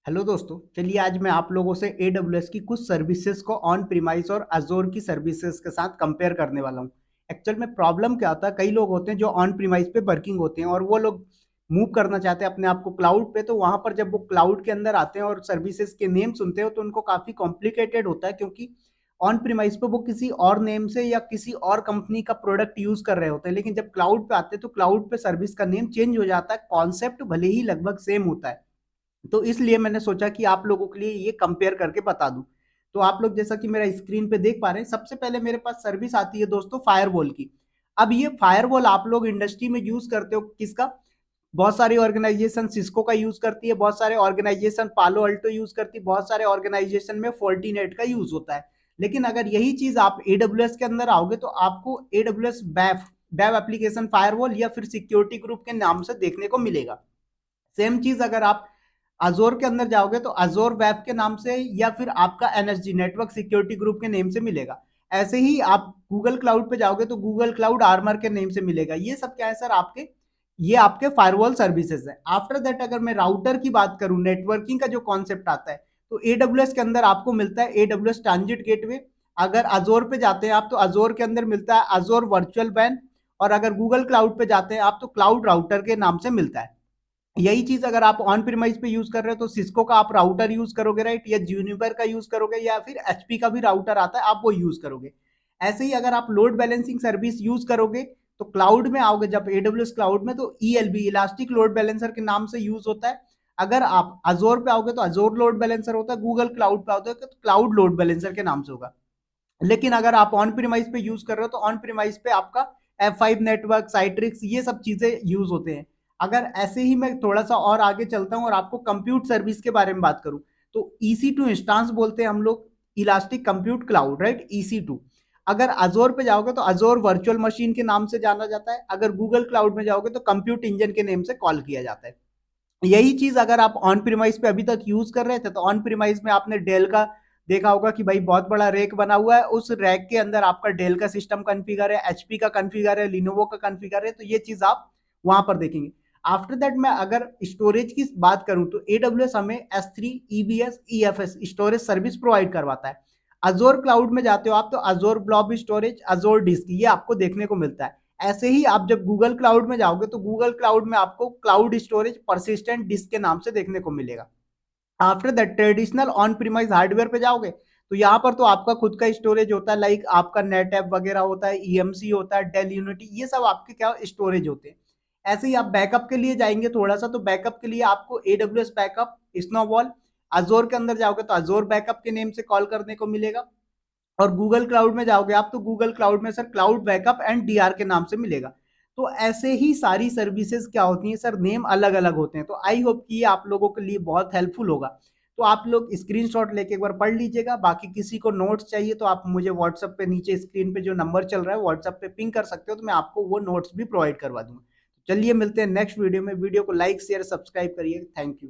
Hello दोस्तों, चलिए आज मैं आप लोगों से AWS की कुछ सर्विसेज को ऑन प्रीमाइस और अजोर की सर्विसेज के साथ कंपेयर करने वाला हूँ। एक्चुअल में प्रॉब्लम क्या होता है, कई लोग होते हैं जो ऑन प्रीमाइस पे वर्किंग होते हैं और वो लोग मूव करना चाहते हैं अपने आप को क्लाउड पे। तो वहां पर जब वो क्लाउड के अंदर आते हैं और सर्विसेज के नेम सुनते हो तो उनको काफी कॉम्प्लिकेटेड होता है, क्योंकि ऑन प्रीमाइस पे वो किसी और नेम से या किसी और कंपनी का प्रोडक्ट यूज कर रहे होते हैं, लेकिन जब क्लाउड पे आते हैं तो क्लाउड पे सर्विस का नेम चेंज हो जाता है। कॉन्सेप्ट भले ही लगभग सेम होता है, तो इसलिए मैंने सोचा कि आप लोगों के लिए ये कंपेयर करके बता दूं। तो आप लोग जैसा कि मेरा स्क्रीन पे देख पा रहे हैं, सबसे पहले मेरे पास सर्विस आती है दोस्तों फायरवॉल की। अब ये फायरवॉल आप लोग इंडस्ट्री में यूज करते हो किसका? बहुत सारी ऑर्गेनाइजेशन सिस्को का यूज करती है, बहुत सारे ऑर्गेनाइजेशन पालो अल्टो यूज करती है, बहुत सारे ऑर्गेनाइजेशन में फोर्टिनेट का यूज होता है। लेकिन अगर यही चीज आप एडब्ल्यूएस के अंदर आओगे तो आपको AWS BAIF web application firewall या फिर सिक्योरिटी ग्रुप के नाम से देखने को मिलेगा। सेम चीज अगर आप अजोर के अंदर जाओगे तो अजोर वेब के नाम से या फिर आपका एनएसजी नेटवर्क सिक्योरिटी ग्रुप के नेम से मिलेगा। ऐसे ही आप गूगल क्लाउड पे जाओगे तो गूगल क्लाउड आर्मर के नेम से मिलेगा। ये सब क्या है सर? ये आपके फायरवॉल सर्विसेज है। आफ्टर दैट अगर मैं राउटर की बात करूं, नेटवर्किंग का जो कॉन्सेप्ट आता है, तो एडब्ल्यूएस के अंदर आपको मिलता है एडब्ल्यूएस ट्रांजिट गेटवे। अगर अजोर पे जाते हैं आप तो अजोर के अंदर मिलता है अजोर वर्चुअल वैन। और अगर गूगल क्लाउड पे जाते हैं आप तो क्लाउड राउटर के नाम से मिलता है। यही चीज अगर आप ऑन प्रीमाइज पे यूज कर रहे हो तो सिस्को का आप राउटर यूज करोगे, राइट? या जूनिपर का यूज करोगे या फिर एचपी का भी राउटर आता है, आप वो यूज करोगे। ऐसे ही अगर आप लोड बैलेंसिंग सर्विस यूज करोगे तो क्लाउड में आओगे, जब एडब्ल्यूएस क्लाउड में, तो ईएलबी इलास्टिक लोड बैलेंसर के नाम से यूज होता है। अगर आप अजोर पे आओगे तो अजोर लोड बैलेंसर होता है, गूगल क्लाउड पे आओगे तो क्लाउड लोड बैलेंसर के नाम से होगा। लेकिन अगर आप ऑन प्रीमाइज पे यूज कर रहे हो तो ऑन प्रीमाइज पे आपका F5 नेटवर्क, साइट्रिक्स, ये सब चीजें यूज होते हैं। अगर ऐसे ही मैं थोड़ा सा और आगे चलता हूं और आपको कंप्यूट सर्विस के बारे में बात करूं तो EC2 इंस्टांस बोलते हैं हम लोग, elastic compute cloud, right? EC2। अगर अजोर पे जाओगे तो अजोर वर्चुअल मशीन के नाम से जाना जाता है। अगर गूगल क्लाउड में जाओगे तो कंप्यूट इंजन के नेम से कॉल किया जाता है। यही चीज अगर आप ऑन प्रीमाइज पे अभी तक यूज कर रहे थे तो ऑन प्रीमाइज में आपने डेल का देखा होगा कि भाई बहुत बड़ा रैक बना हुआ है, उस रैक के अंदर आपका डेल का सिस्टम कॉन्फ़िगर है, एचपी का कॉन्फ़िगर है, लिनोवो का कॉन्फ़िगर है। तो ये चीज आप वहां पर देखेंगे। आफ्टर दैट मैं अगर स्टोरेज की बात करूं तो एडब्ल्यूएस हमें S3 EBS EFS storage service provide करवाता है। अजोर क्लाउड में जाते हो आप तो अजोर ब्लॉब स्टोरेज, अजोर डिस्क, ये आपको देखने को मिलता है। ऐसे ही आप जब गूगल क्लाउड में जाओगे तो गूगल क्लाउड में आपको क्लाउड स्टोरेज परसिस्टेंट डिस्क के नाम से देखने को मिलेगा। After that traditional on premise hardware पे जाओगे तो यहाँ पर तो आपका खुद का स्टोरेज होता है, लाइक आपका नेट ऐप वगैरह होता है, ईएमसी होता है, डेल यूनिटी, ये सब आपके क्या स्टोरेज होते हैं। ऐसे ही आप बैकअप के लिए जाएंगे थोड़ा सा, तो बैकअप के लिए आपको एडब्ल्यूएस बैकअप, स्नोबॉल, अजोर के अंदर जाओगे तो अजोर बैकअप के नेम से कॉल करने को मिलेगा। और गूगल क्लाउड में जाओगे आप तो गूगल क्लाउड में sir cloud backup and DR के नाम से मिलेगा। तो ऐसे ही सारी सर्विसेज क्या होती हैं सर, नेम अलग अलग होते हैं। तो आई होप कि ये आप लोगों के लिए बहुत हेल्पफुल होगा। तो आप लोग स्क्रीनशॉट लेके एक बार पढ़ लीजिएगा। बाकी किसी को नोट्स चाहिए तो आप मुझे व्हाट्सएप पे नीचे स्क्रीन पे जो नंबर चल रहा है व्हाट्सएप पे पिंग कर सकते हो, तो मैं आपको वो नोट्स भी प्रोवाइड करवा दूंगा। चलिए मिलते हैं नेक्स्ट वीडियो में। वीडियो को लाइक शेयर सब्सक्राइब करिए। Thank you.